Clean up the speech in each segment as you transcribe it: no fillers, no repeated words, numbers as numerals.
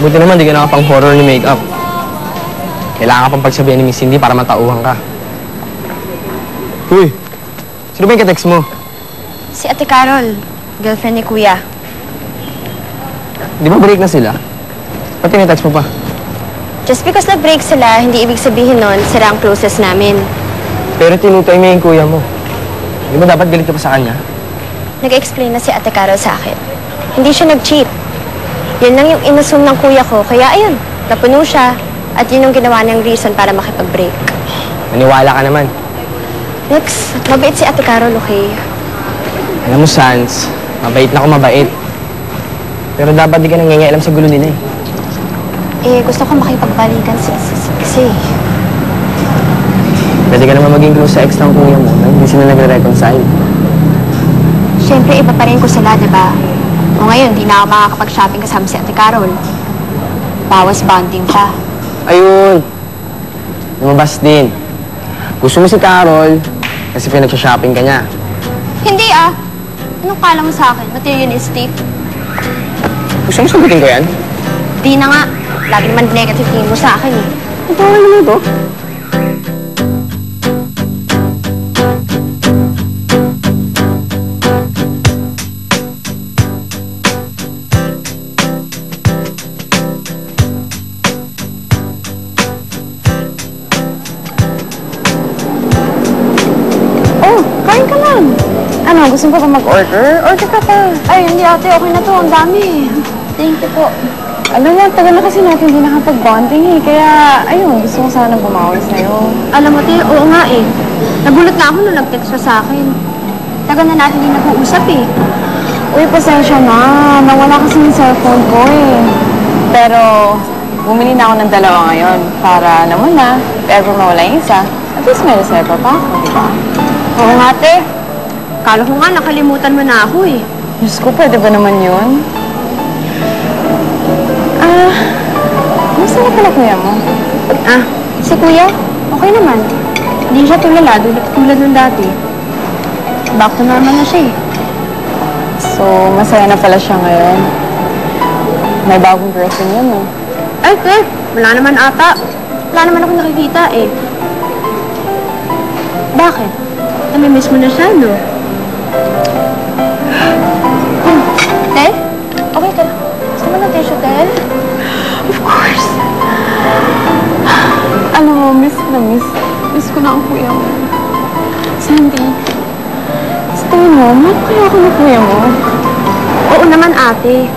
Buti naman, di ka nakapang-horror ni makeup. Kailangan ka pang pagsabihan ni Miss Cindy para matauhan ka. Uy! Sino ba yung ka-text mo? Si Ate Carol, girlfriend ni Kuya. Di ba break na sila? Ba't tinetext mo pa? Just because nag-break sila, hindi ibig sabihin nun, sila ang closest namin. Pero tinutoy mo yung kuya mo. Di ba dapat galit ka pa sa kanya? Nag-explain na si Ate Carol sa akin. Hindi siya nag-cheat. Yun lang yung inassume ng kuya ko, kaya ayun, napuno siya. At yun yung ginawa niyang reason para makipag-break. Maniwala ka naman. Next, mabait si Ate Carol, okay? Alam mo, Sans, mabait na ako mabait. Pero dapat di ka nangyayalam sa gulo nila eh. Eh, gusto ko makipagbalikan kasi... Pwede ka naman maging close sa ex ng kuya mo na hindi sila nagre-reconcile. Siyempre, iba pa rin ko sila, diba? O ngayon, di na ako makakapag-shopping kasama si Ate Carol. Bawas bonding pa. Ayun! Lumabas din. Gusto mo si Carol kasi pinag-shopping ka niya. Hindi ah! Anong kala mo sa akin? Materialistic? Gusto mo sagutin ko yan? Di na nga. Lagi naman negative tingin mo sa akin eh. Ang tawag naman ito? Kain ka lang. Ano, gusto mo pa mag-order? Order ka pa. Ay, hindi ate. Okay na to. Ang dami. Thank you po. Alam mo, tagal na kasi natin hindi nakapag-bonding eh. Kaya, ayun, gusto ko sana bumawi sa'yo. Alam mo, te, oo nga eh. Nagulat na ako nung nag-text siya sa akin. Tagal na natin hindi nag-uusap eh. Uy, pasensya na. Nawala kasi yung cellphone ko eh. Pero, bumili na ako ng dalawa ngayon. Para naman na, if ever mawala yung isa, at least may reserva pa ako, di ba? Oo nga, te. Kala ko nga nakalimutan mo na ako eh. Diyos ko, pwede ba naman yun? Gusto na pala kuya mo? Si Kuya, okay naman. Hindi siya tulala, tulad nung dati. Back to normal na siya eh. So, masaya na pala siya ngayon. May bagong girlfriend yun, no? Ay, te, wala naman ata. Wala naman ako nakikita eh. Bakit? Namimiss mo na siya, no? Te? Okay ka lang. Gusto mo ng tissue, te? Of course. Alam mo, miss ko na ang kuya mo. Sandy, sa tingin mo, mahal kaya ako ng kuya mo? Oo naman, ate.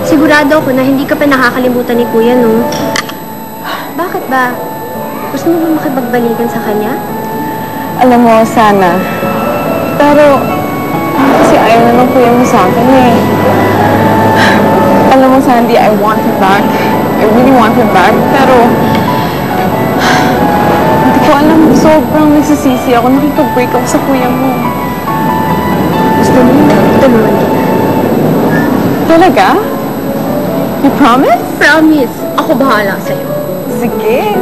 Sigurado ako na hindi ka pa nakakalimutan ni Kuya, no? Bakit ba? Gusto mo ba makipagbalikan sa kanya? Alam mo, sana. Pero, kasi ayaw na ng kuya mo sa akin eh. Alam mo, Sandy, I want him back. I really want him back. Pero, hindi ko alam, sobrang nagsisisi ako. Nakipag-break ako sa kuya mo. Gusto mo? Tulungan kita. Talaga? You promise? Promise. Ako bahala sa'yo. Sige.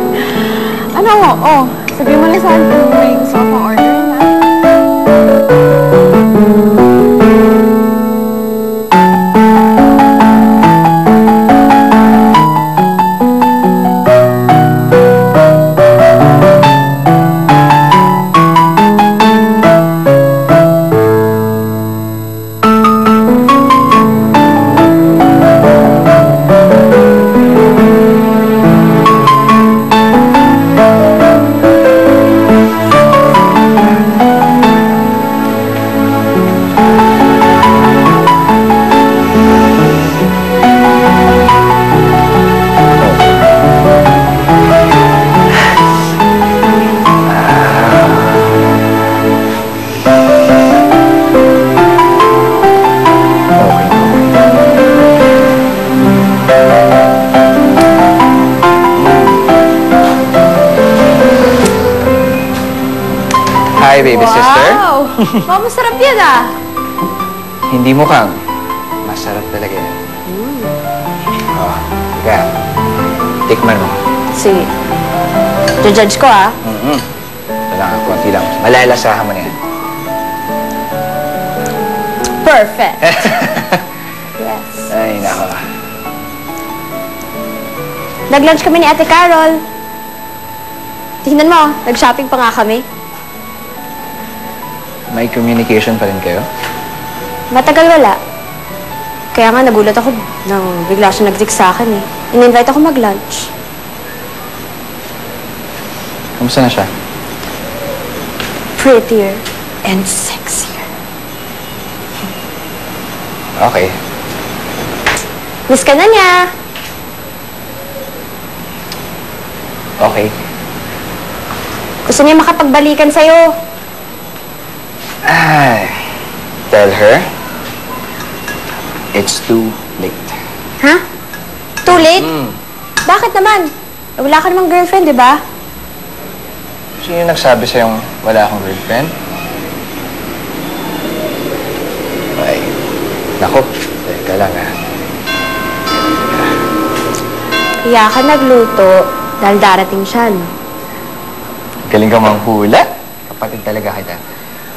Ano? Oh, sabihin mo lang sa akin kung may gusto ka pang order na. Hi, baby sister. Wow! Wow, masarap yan ah! Hindi mukhang. Masarap talaga yan. Oh, kaya, tikman mo. Sige. Judge ko ah. Ito lang, konti lang. Malalasahan mo na yan. Perfect! Yes. Ay, nako. Nag-lunch kami ni Ate Carol. Tingnan mo, nag-shopping pa nga kami. May communication pa rin kayo? Matagal wala. Kaya nga nagulat ako nang bigla siya nag-text sa akin eh. In-invite ako mag-lunch. Kamusta na siya? Prettier and sexier. Okay. Miss ka na niya. Okay. Gusto niya makapagbalikan sa'yo. Ay, tell her it's too late. Ha? Too late? Bakit naman? Wala ka namang girlfriend, di ba? Sino nagsabi sa'yong wala akong girlfriend? Ay, naku, teka lang ha. Kaya ka nagluto dahil darating siya, no? Galing ka manghula. Kapatid talaga kita.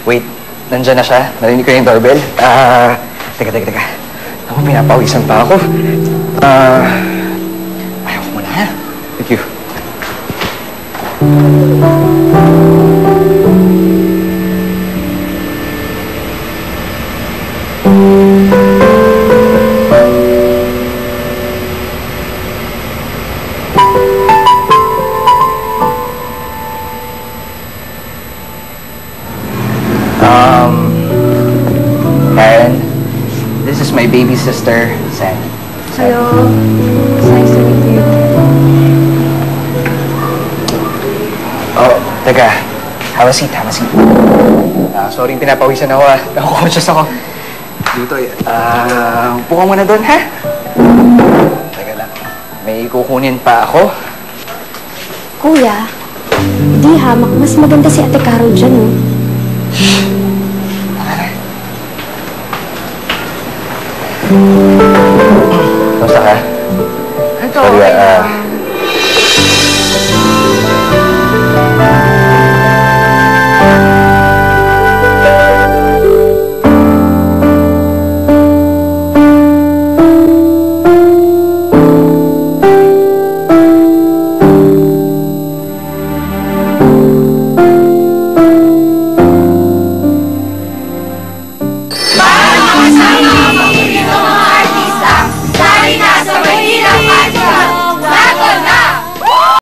Wait, nandyan na siya. Narinig ko yung doorbell. Teka. Ako, pinapawisan pa ako. Ayaw ko muna ha. Thank you. Karen, this is my baby sister, Sam. Hello. It's nice to meet you. Oh, teka. Have a seat. Sorry, pinapawisan ako ah. Naku-conscious ako. Dito eh. Upo ka muna doon, ha? Teka lang. May kukunin pa ako. Kuya, di hamak. Mas maganda si Ate Carol dyan, no? Kamusta ka? Ito, Sorry, okay lang.